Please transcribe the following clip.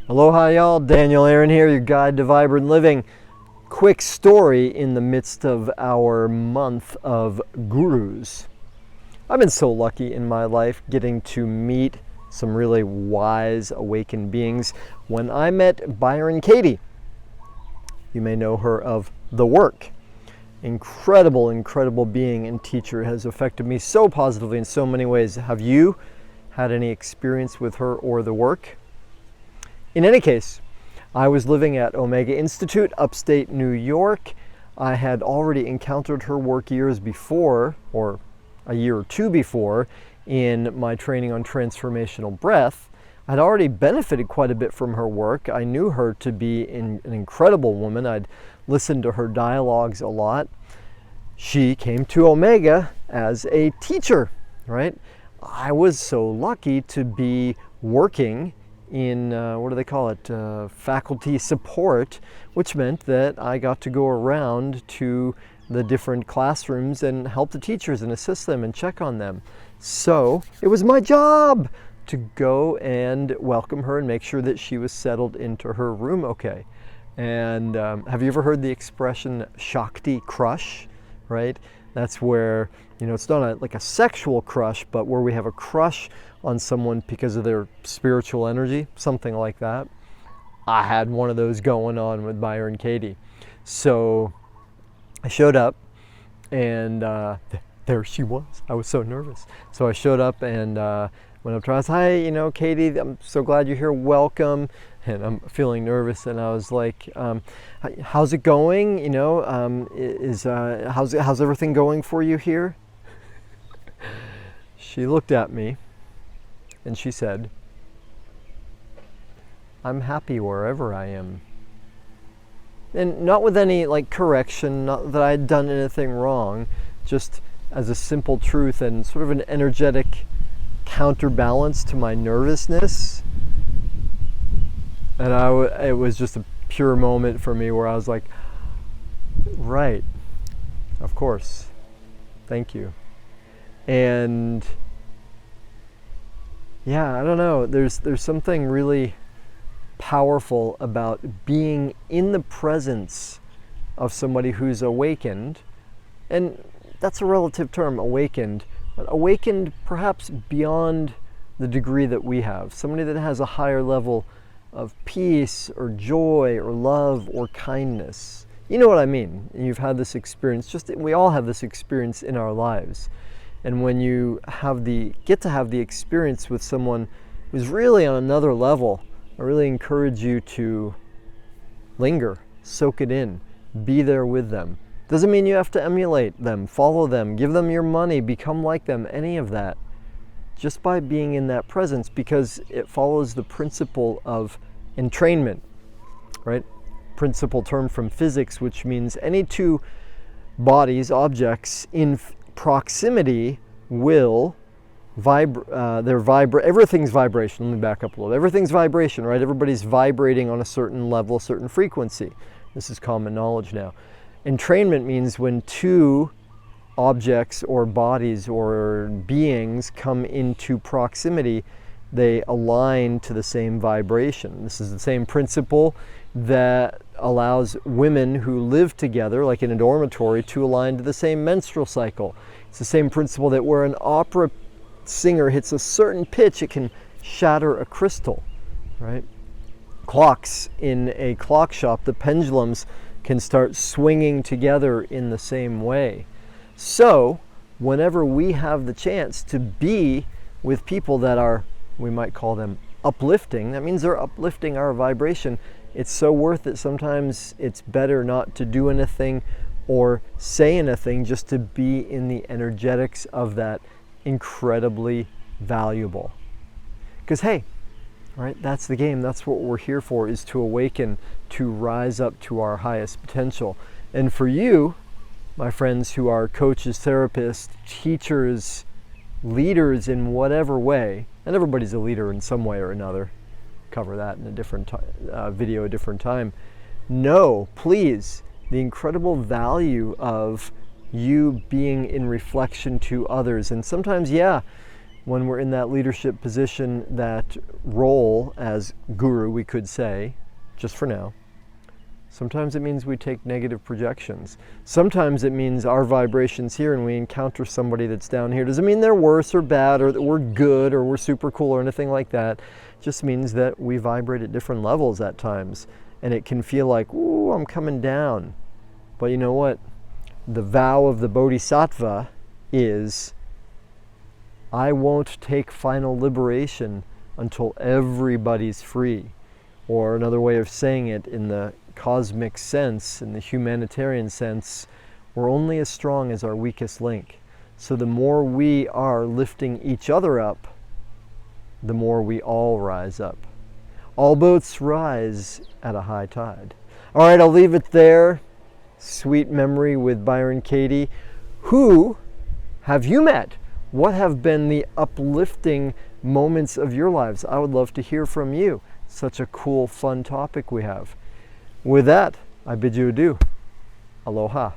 Aloha y'all, Daniel Aaron here, your guide to vibrant living. Quick story in the midst of our month of gurus. I've been so lucky in my life getting to meet some really wise, awakened beings. When I met Byron Katie, you may know her of The Work. Incredible being and teacher, has affected me so positively in so many ways. Have you had any experience with her or The Work? In any case, I was living at Omega Institute, upstate New York. I had already encountered her work years before, or a year or two before, in my training on transformational breath. I'd already benefited quite a bit from her work. I knew her to be an incredible woman. I'd listened to her dialogues a lot. She came to Omega as a teacher, right? I was so lucky to be working in, what do they call it, faculty support, which meant that I got to go around to the different classrooms and help the teachers and assist them and check on them. So it was my job to go and welcome her and make sure that she was settled into her room okay. And have you ever heard the expression shakti crush, right? That's where, it's not like a sexual crush, but where we have a crush on someone because of their spiritual energy, something like that. I had one of those going on with Byron Katie. So I showed up and there she was. I was so nervous. So I showed up and went up to her. I was, hi, Katie, I'm so glad you're here. Welcome. And I'm feeling nervous. And I was like, how's it going? How's everything going for you here? She looked at me and she said, I'm happy wherever I am. And not with any correction, not that I had done anything wrong, just as a simple truth and sort of an energetic counterbalance to my nervousness. And it was just a pure moment for me where I was like, right, of course, thank you. And yeah, I don't know, there's something really powerful about being in the presence of somebody who's awakened, and that's a relative term, awakened, but awakened perhaps beyond the degree that we have. Somebody that has a higher level of peace or joy or love or kindness. You know what I mean? You've had this experience, we all have this experience in our lives. And when you get to have the experience with someone who's really on another level, I really encourage you to linger, soak it in, be there with them. Doesn't mean you have to emulate them, follow them, give them your money, become like them, any of that. Just by being in that presence, because it follows the principle of entrainment, right? Principle term from physics, which means any two bodies, objects in proximity will everything's vibration. Let me back up a little. Everything's vibration, right? Everybody's vibrating on a certain level, a certain frequency. This is common knowledge now. Entrainment means when two objects or bodies or beings come into proximity, they align to the same vibration. This is the same principle that allows women who live together, like in a dormitory, to align to the same menstrual cycle. It's the same principle that where an opera singer hits a certain pitch, it can shatter a crystal, right? Clocks in a clock shop, the pendulums can start swinging together in the same way. So, whenever we have the chance to be with people that are, we might call them uplifting, that means they're uplifting our vibration. It's so worth it. Sometimes it's better not to do anything or say anything, just to be in the energetics of that. Incredibly valuable. Because hey, right, that's the game. That's what we're here for, is to awaken, to rise up to our highest potential. And for you, my friends who are coaches, therapists, teachers, leaders in whatever way, and everybody's a leader in some way or another, cover that in a different video, a different time. Know, please, the incredible value of you being in reflection to others. And sometimes, when we're in that leadership position, that role as guru, we could say, just for now. Sometimes it means we take negative projections. Sometimes it means our vibrations here and we encounter somebody that's down here. Doesn't mean they're worse or bad or that we're good or we're super cool or anything like that. It just means that we vibrate at different levels at times. And it can feel like, ooh, I'm coming down. But you know what? The vow of the Bodhisattva is, I won't take final liberation until everybody's free. Or another way of saying it in the cosmic sense, in the humanitarian sense, we're only as strong as our weakest link. So the more we are lifting each other up, the more we all rise up. All boats rise at a high tide. All right, I'll leave it there. Sweet memory with Byron Katie. Who have you met? What have been the uplifting moments of your lives? I would love to hear from you. Such a cool, fun topic we have. With that, I bid you adieu. Aloha.